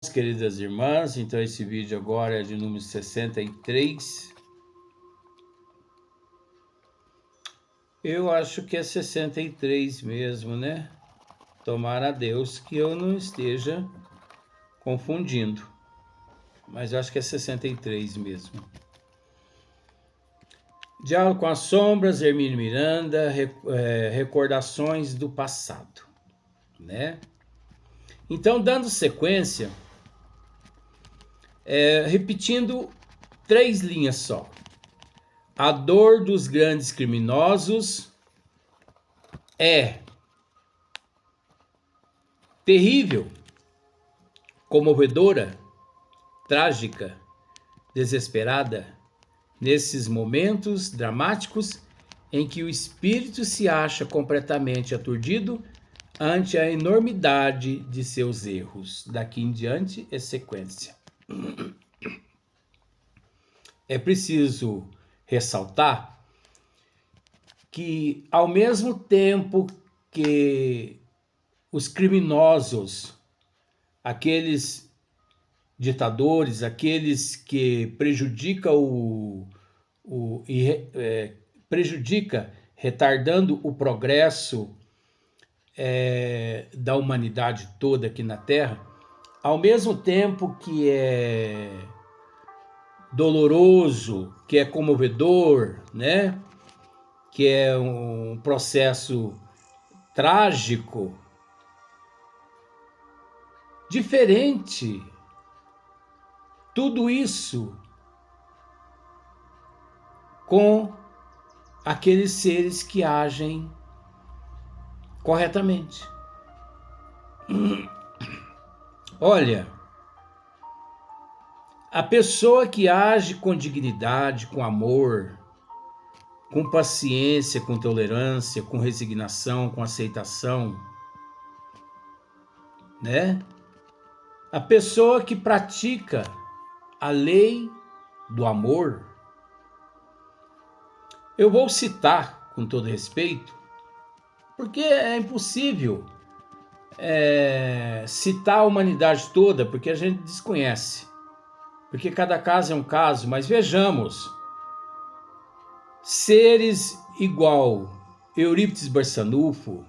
queridas irmãs, então esse vídeo agora é de número 63. Eu acho que é 63 mesmo, né? Tomara a Deus que eu não esteja confundindo. Mas eu acho que é 63 mesmo. Diálogo com as sombras, Hermínio Miranda, recordações do passado, né? Então, dando sequência, repetindo 3 linhas só. A dor dos grandes criminosos é terrível, comovedora, trágica, desesperada, nesses momentos dramáticos em que o espírito se acha completamente aturdido ante a enormidade de seus erros. Daqui em diante é sequência. É preciso ressaltar que, ao mesmo tempo que os criminosos, aqueles ditadores, aqueles que prejudicam prejudica, retardando o progresso da humanidade toda aqui na Terra, ao mesmo tempo que é doloroso, que é comovedor, né? Que é um processo trágico, diferente. Tudo isso com aqueles seres que agem corretamente. Olha, a pessoa que age com dignidade, com amor, com paciência, com tolerância, com resignação, com aceitação, né? A pessoa que pratica a lei do amor. Eu vou citar com todo respeito, porque é impossível citar a humanidade toda, porque a gente desconhece. Porque cada caso é um caso, mas vejamos. Seres igual Eurípides Barçanufo,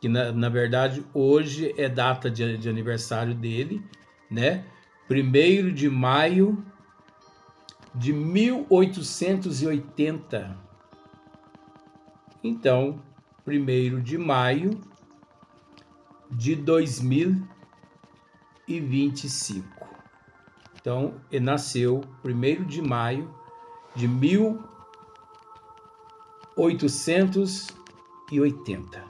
que na verdade hoje é data de aniversário dele, né? 1º de maio de 1880. Então, 1º de maio de 2025. Então, ele nasceu 1º de maio de 1880.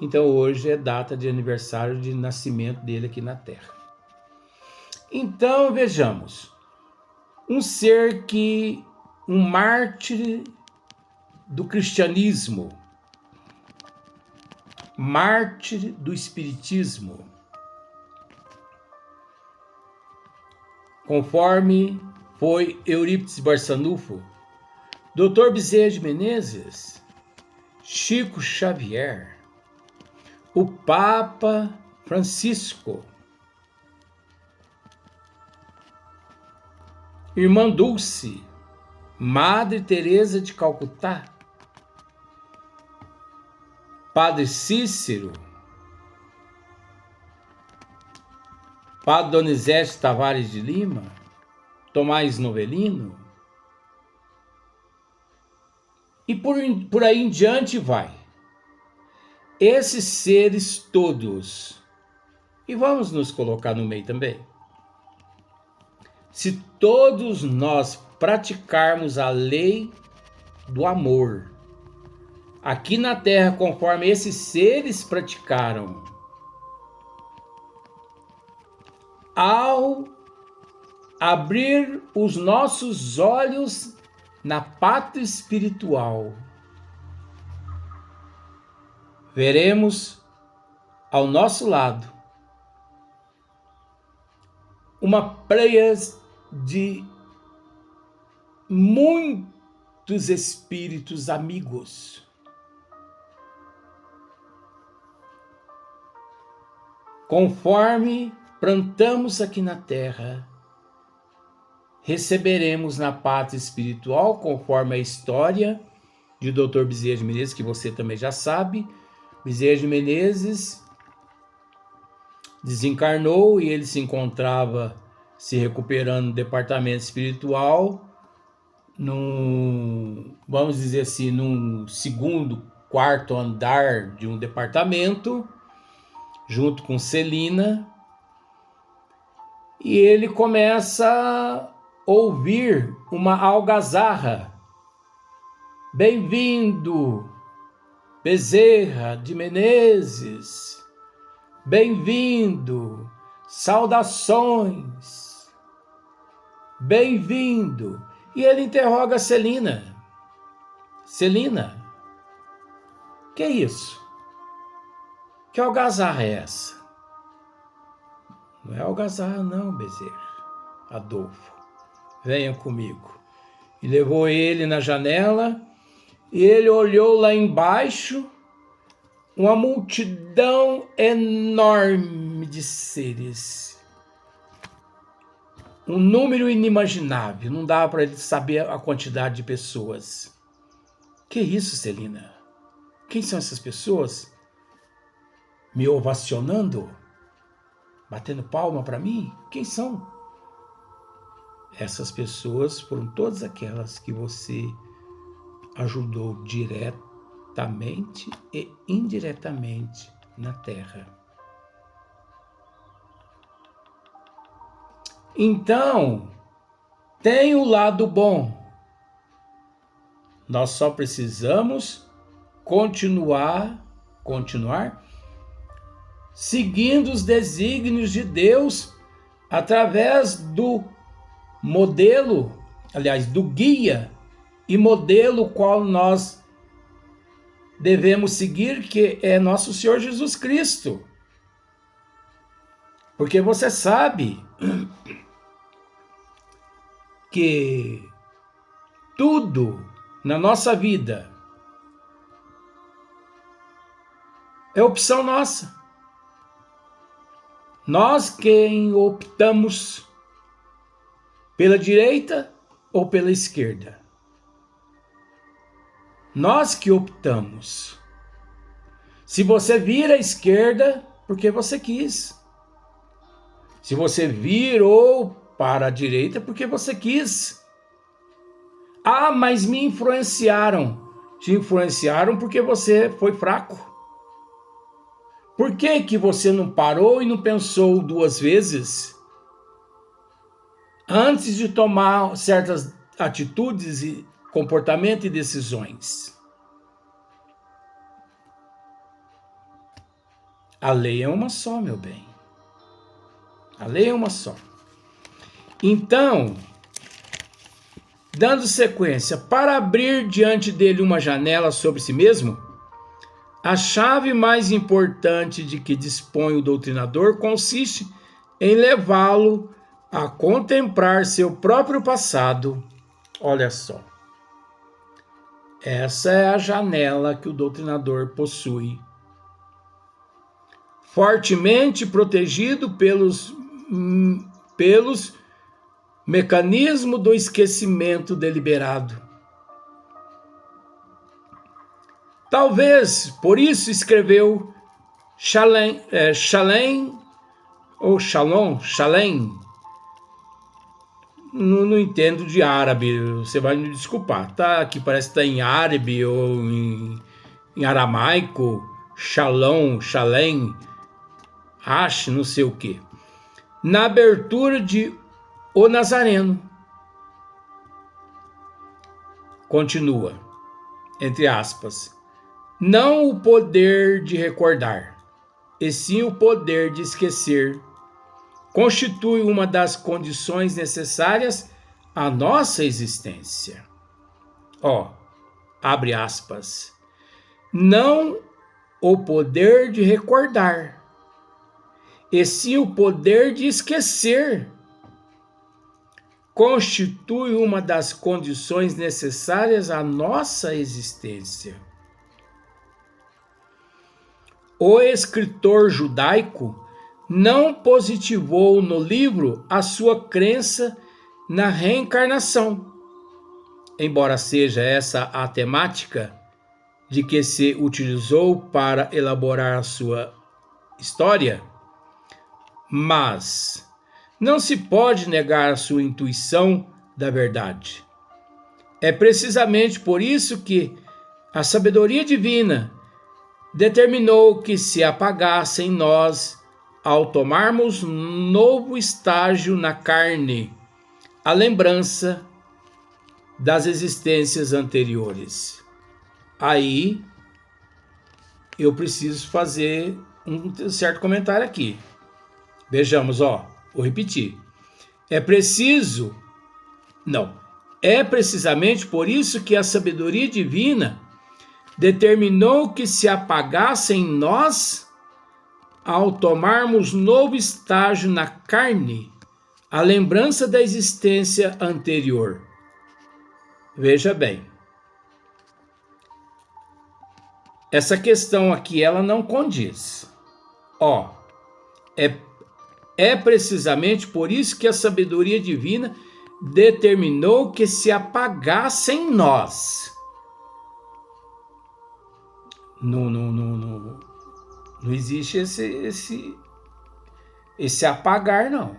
Então, hoje é data de aniversário de nascimento dele aqui na Terra. Então, vejamos. Um ser que, um mártir do cristianismo, mártir do espiritismo, conforme foi Eurípides Barçanufo, Dr. Bezerra de Menezes, Chico Xavier, o Papa Francisco, Irmã Dulce, Madre Teresa de Calcutá, Padre Cícero, Padre Donizete Tavares de Lima, Tomás Novelino, e por aí em diante vai. Esses seres todos, e vamos nos colocar no meio também. Se todos nós praticarmos a lei do amor aqui na Terra, conforme esses seres praticaram, ao abrir os nossos olhos na pátria espiritual, veremos ao nosso lado uma pleia de muitos espíritos amigos, conforme plantamos aqui na terra, receberemos na pátria espiritual, conforme a história de Dr. Bezerra de Menezes, que você também já sabe. Bezerra de Menezes desencarnou e ele se encontrava se recuperando no departamento espiritual, vamos dizer assim, num segundo, quarto andar de um departamento, junto com Celina, e ele começa a ouvir uma algazarra. Bem-vindo, Bezerra de Menezes. Bem-vindo, saudações. Bem-vindo. E ele interroga Celina. Celina, que é isso? Que algazarra é essa? Não é algazarra não, Bezerra. Adolfo, venha comigo. E levou ele na janela, e ele olhou lá embaixo, uma multidão enorme de seres. Um número inimaginável, não dava para ele saber a quantidade de pessoas. Que isso, Celina? Quem são essas pessoas? Me ovacionando? Batendo palma para mim? Quem são? Essas pessoas foram todas aquelas que você ajudou diretamente e indiretamente na Terra. Então, tem o lado bom. Nós só precisamos continuar seguindo os desígnios de Deus através do modelo, aliás, do guia e modelo qual nós devemos seguir, que é nosso Senhor Jesus Cristo. Porque você sabe que tudo na nossa vida é opção nossa. Nós quem optamos pela direita ou pela esquerda. Nós que optamos. Se você vira à esquerda, porque você quis. Se você virou para a direita, porque você quis. Ah, mas me influenciaram. Te influenciaram porque você foi fraco. Por que você não parou e não pensou duas vezes antes de tomar certas atitudes e comportamento e decisões? A lei é uma só, meu bem. A lei é uma só. Então, dando sequência, para abrir diante dele uma janela sobre si mesmo, a chave mais importante de que dispõe o doutrinador consiste em levá-lo a contemplar seu próprio passado. Olha só. Essa é a janela que o doutrinador possui. Fortemente protegido pelos mecanismos do esquecimento deliberado. Talvez, por isso escreveu Shalem. Não entendo de árabe, você vai me desculpar, tá? Aqui parece que está em árabe ou em aramaico, Shalom, não sei o que. Na abertura de O Nazareno. Continua, entre aspas. Não o poder de recordar, e sim o poder de esquecer, constitui uma das condições necessárias à nossa existência. Abre aspas. Não o poder de recordar, e sim o poder de esquecer, constitui uma das condições necessárias à nossa existência. O escritor judaico não positivou no livro a sua crença na reencarnação, embora seja essa a temática de que se utilizou para elaborar a sua história, mas não se pode negar a sua intuição da verdade. É precisamente por isso que a sabedoria divina determinou que se apagasse em nós ao tomarmos novo estágio na carne, a lembrança das existências anteriores. Aí eu preciso fazer um certo comentário aqui. Vejamos, vou repetir. É precisamente por isso que a sabedoria divina determinou que se apagasse em nós, ao tomarmos novo estágio na carne, a lembrança da existência anterior. Veja bem, essa questão aqui ela não condiz. É precisamente por isso que a sabedoria divina determinou que se apagasse em nós. Não existe esse apagar, não.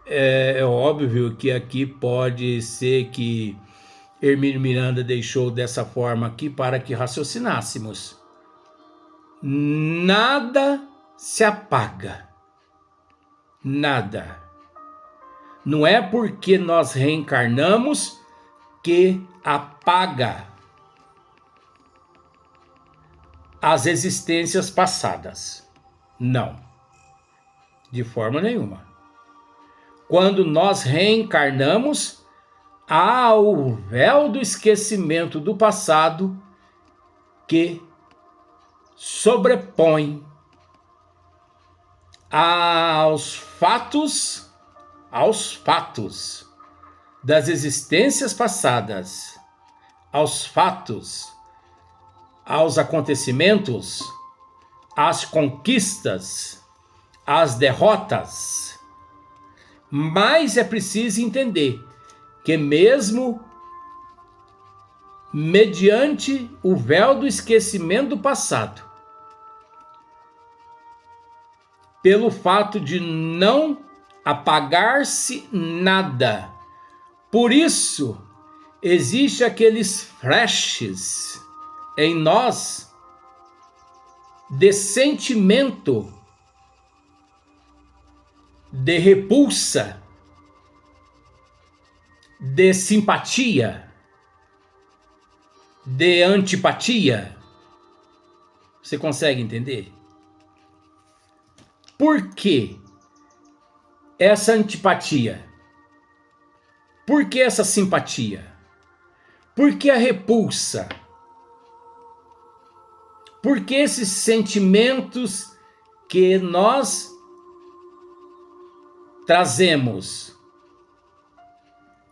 É óbvio que aqui pode ser que Hermínio Miranda deixou dessa forma aqui para que raciocinássemos. Nada se apaga. Nada. Não é porque nós reencarnamos que apaga as existências passadas. Não. De forma nenhuma. Quando nós reencarnamos, há o véu do esquecimento do passado que sobrepõe aos fatos das existências passadas, aos acontecimentos, às conquistas, às derrotas. Mas é preciso entender que mesmo mediante o véu do esquecimento do passado, pelo fato de não apagar-se nada, por isso existe aqueles flashes em nós de sentimento, de repulsa, de simpatia, de antipatia. Você consegue entender? Por que essa antipatia? Por que essa simpatia? Por que a repulsa? Por que esses sentimentos que nós trazemos?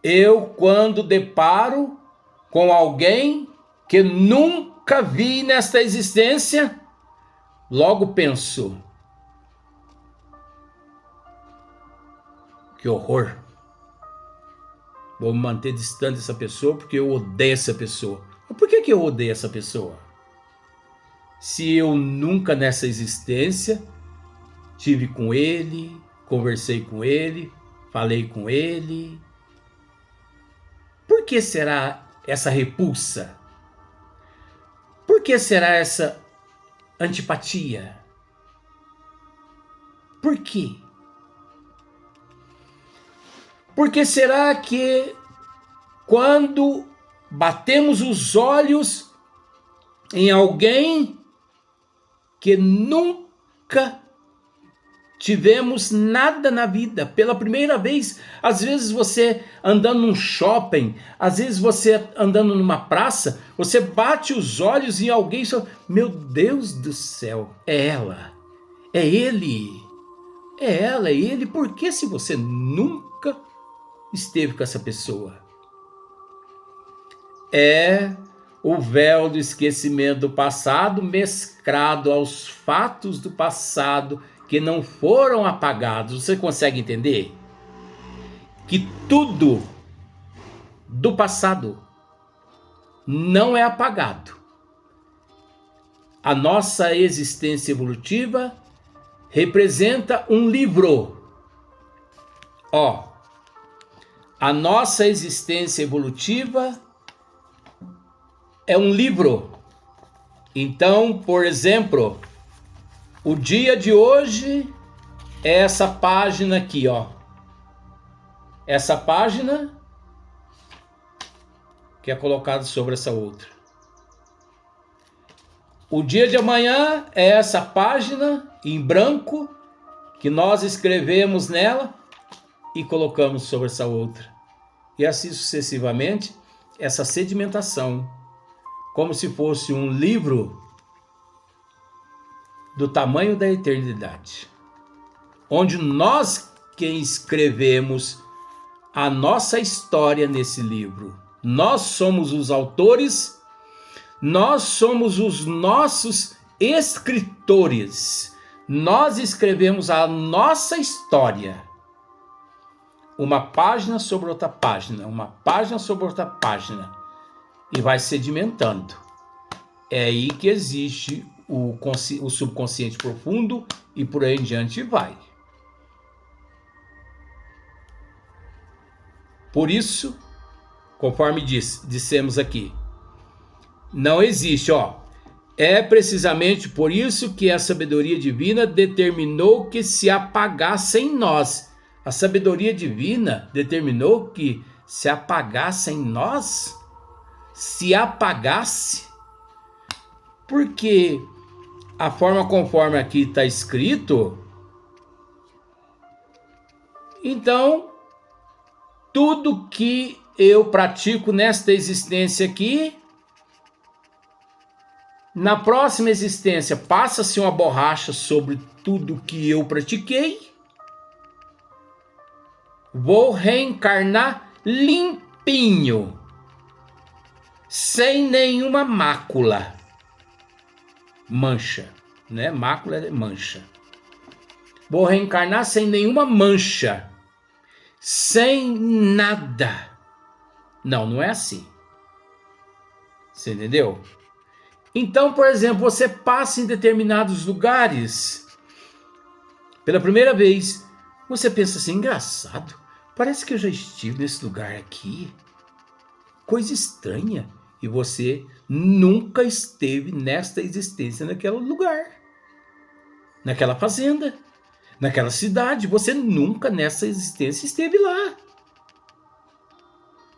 Eu, quando deparo com alguém que nunca vi nesta existência, logo penso: que horror! Vou me manter distante dessa pessoa porque eu odeio essa pessoa. Mas por que eu odeio essa pessoa? Se eu nunca nessa existência tive com ele, conversei com ele, falei com ele. Por que será essa repulsa? Por que será essa antipatia? Por quê? Porque será que quando batemos os olhos em alguém que nunca tivemos nada na vida, pela primeira vez, às vezes você andando num shopping, às vezes você andando numa praça, você bate os olhos em alguém e fala: meu Deus do céu, é ela, é ele, é ela, é ele. Por que se você nunca esteve com essa pessoa? É o véu do esquecimento do passado mesclado aos fatos do passado que não foram apagados. Você consegue entender? Que tudo do passado não é apagado. A nossa existência evolutiva representa um livro. A nossa existência evolutiva é um livro. Então, por exemplo, o dia de hoje é essa página aqui, Essa página que é colocada sobre essa outra. O dia de amanhã é essa página em branco que nós escrevemos nela e colocamos sobre essa outra. E assim sucessivamente, essa sedimentação, como se fosse um livro do tamanho da eternidade, onde nós que escrevemos a nossa história nesse livro. Nós somos os autores, nós somos os nossos escritores. Nós escrevemos a nossa história. Uma página sobre outra página, uma página sobre outra página. E vai sedimentando. É aí que existe o subconsciente profundo e por aí em diante vai. Por isso, conforme dissemos aqui, não existe, é precisamente por isso que a sabedoria divina determinou que se apagasse em nós. A sabedoria divina determinou que se apagasse em nós, se apagasse, porque a forma conforme aqui está escrito, então, tudo que eu pratico nesta existência aqui, na próxima existência passa-se uma borracha sobre tudo que eu pratiquei, vou reencarnar limpinho, sem nenhuma mácula, mancha, né? Mácula é mancha. Vou reencarnar sem nenhuma mancha, sem nada. Não é assim. Você entendeu? Então, por exemplo, você passa em determinados lugares, pela primeira vez, você pensa assim, engraçado, parece que eu já estive nesse lugar aqui, coisa estranha, e você nunca esteve nesta existência naquele lugar, naquela fazenda, naquela cidade, você nunca nessa existência esteve lá.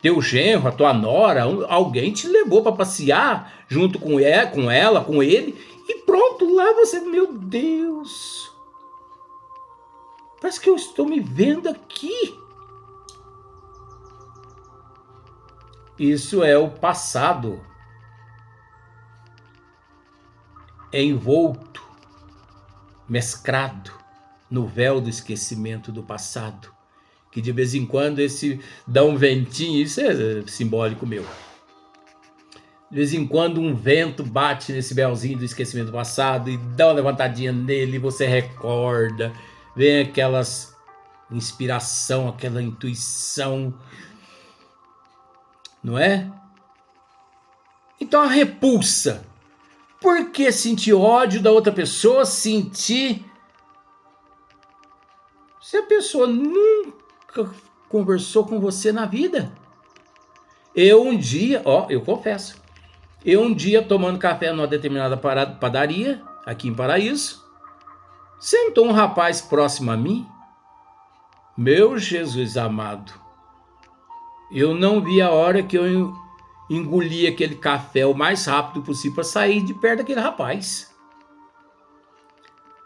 Teu genro, a tua nora, alguém te levou para passear junto com ela, com ele, e pronto, lá você, meu Deus, parece que eu estou me vendo aqui. Isso é o passado envolto, mesclado no véu do esquecimento do passado, que de vez em quando esse dá um ventinho, isso é simbólico meu. De vez em quando um vento bate nesse véuzinho do esquecimento do passado e dá uma levantadinha nele, e você recorda, vem aquelas inspiração, aquela intuição, não é? Então a repulsa. Por que sentir ódio da outra pessoa? Se a pessoa nunca conversou com você na vida. Eu um dia, eu confesso, tomando café numa determinada padaria, aqui em Paraíso, sentou um rapaz próximo a mim. Meu Jesus amado, eu não vi a hora que eu engoli aquele café o mais rápido possível para sair de perto daquele rapaz.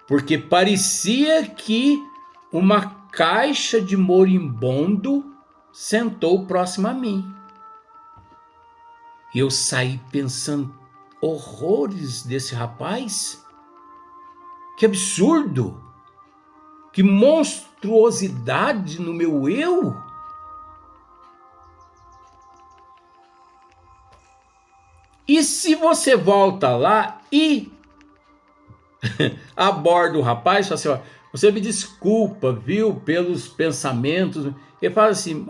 Porque parecia que uma caixa de moribundo sentou próximo a mim. E eu saí pensando horrores desse rapaz. Que absurdo! Que monstruosidade no meu eu! E se você volta lá e aborda o rapaz, fala assim, ó, você me desculpa, viu, pelos pensamentos. Ele fala assim,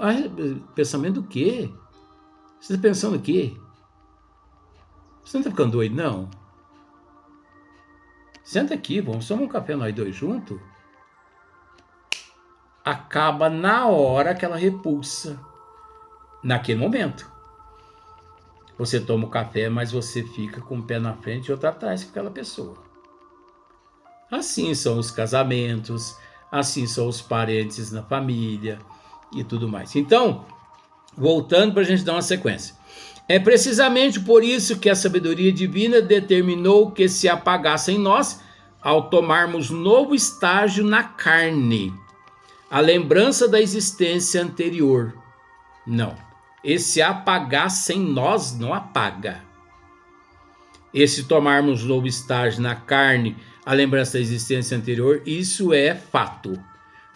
pensamento do quê? Você está pensando o quê? Você não está ficando doido, não? Senta aqui, vamos tomar um café nós dois juntos. Acaba na hora aquela repulsa. Naquele momento. Você toma o café, mas você fica com um pé na frente e outro atrás com aquela pessoa. Assim são os casamentos, assim são os parentes na família e tudo mais. Então, voltando para a gente dar uma sequência. É precisamente por isso que a sabedoria divina determinou que se apagasse em nós, ao tomarmos novo estágio na carne, a lembrança da existência anterior. Não. Esse apagasse em nós não apaga. Esse tomarmos novo estágio na carne, a lembrança da existência anterior, isso é fato.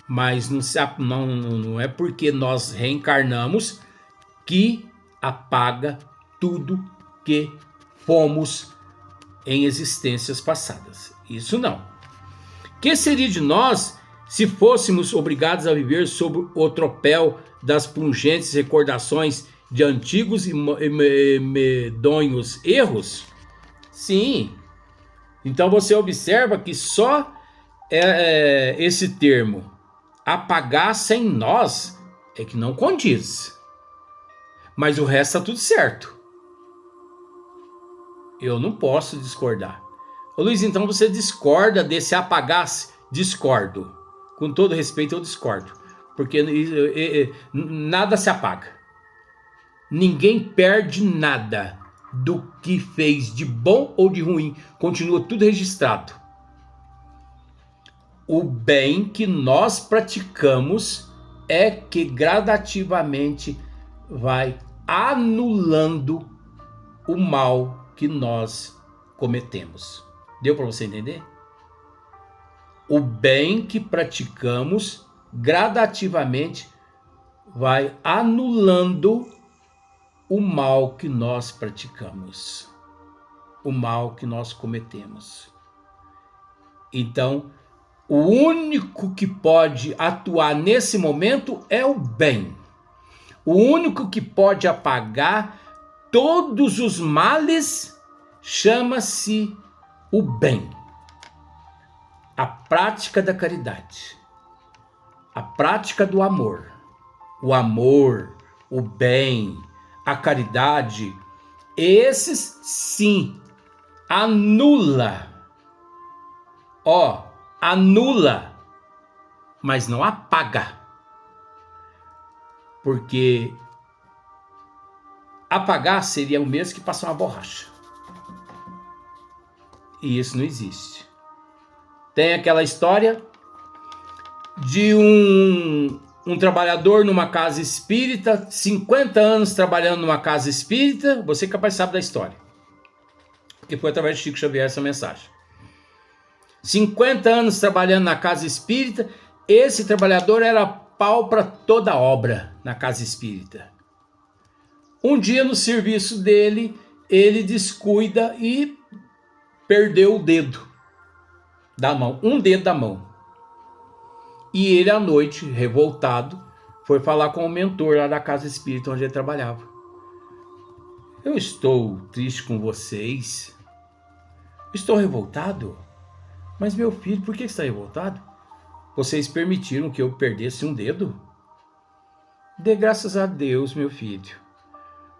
Mas não é porque nós reencarnamos que apaga tudo que fomos em existências passadas. Isso não. Que seria de nós se fôssemos obrigados a viver sob o tropel das pungentes recordações de antigos e medonhos erros? Sim. Então você observa que só esse termo apagar sem nós é que não condiz. Mas o resto está tudo certo. Eu não posso discordar. Ô Luiz, então você discorda desse apagar-se? Discordo. Com todo respeito, eu discordo. Porque nada se apaga. Ninguém perde nada do que fez de bom ou de ruim. Continua tudo registrado. O bem que nós praticamos é que gradativamente vai anulando o mal que nós cometemos. Deu para você entender? O bem que praticamos gradativamente vai anulando o mal que nós praticamos, o mal que nós cometemos. Então, o único que pode atuar nesse momento é o bem. O único que pode apagar todos os males chama-se o bem. A prática da caridade, a prática do amor, o bem, a caridade, esses sim anula, mas não apaga, porque apagar seria o mesmo que passar uma borracha, e isso não existe. Tem aquela história de um trabalhador numa casa espírita, 50 anos trabalhando numa casa espírita. Você é capaz de saber da história, porque foi através de Chico Xavier essa mensagem. 50 anos trabalhando na casa espírita, esse trabalhador era pau para toda obra na casa espírita. Um dia no serviço dele, ele descuida e perdeu o dedo da mão, um dedo da mão. E ele, à noite, revoltado, foi falar com o mentor lá da casa espírita onde ele trabalhava. Eu estou triste com vocês. Estou revoltado. Mas, meu filho, por que está revoltado? Vocês permitiram que eu perdesse um dedo? Dê graças a Deus, meu filho.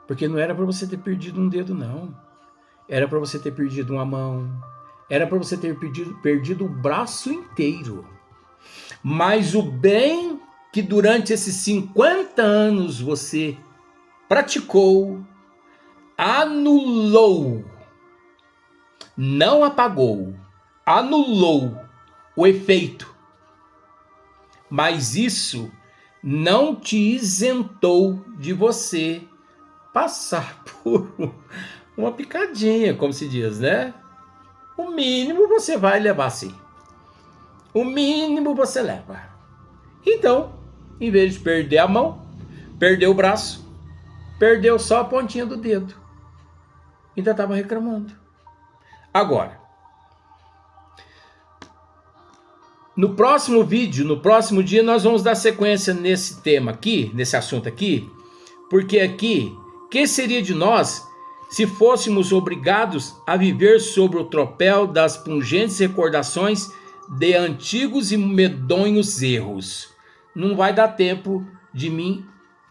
Porque não era para você ter perdido um dedo, não. Era para você ter perdido uma mão. Era para você ter perdido o braço inteiro. Mas o bem que durante esses 50 anos você praticou, anulou, não apagou, anulou o efeito. Mas isso não te isentou de você passar por uma picadinha, como se diz, né? O mínimo você vai levar sim. O mínimo você leva. Então, em vez de perder a mão, perdeu o braço, perdeu só a pontinha do dedo. ainda estava reclamando. Agora, no próximo vídeo, no próximo dia, nós vamos dar sequência nesse tema aqui, nesse assunto aqui, porque aqui, que seria de nós se fôssemos obrigados a viver sobre o tropel das pungentes recordações de antigos e medonhos erros? Não vai dar tempo de mim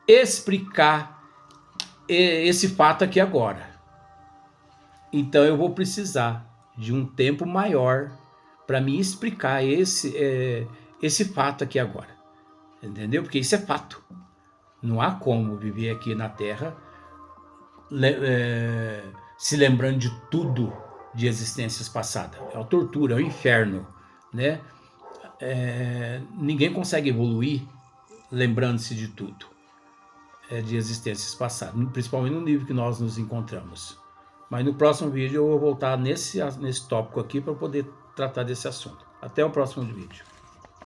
explicar esse fato aqui agora. Então eu vou precisar de um tempo maior para me explicar esse fato aqui agora. Entendeu? Porque isso é fato. Não há como viver aqui na Terra se lembrando de tudo de existências passadas. É uma tortura, é um inferno, né? Ninguém consegue evoluir lembrando-se de tudo de existências passadas, principalmente no nível que nós nos encontramos. Mas no próximo vídeo eu vou voltar nesse tópico aqui para poder tratar desse assunto. Até o próximo vídeo.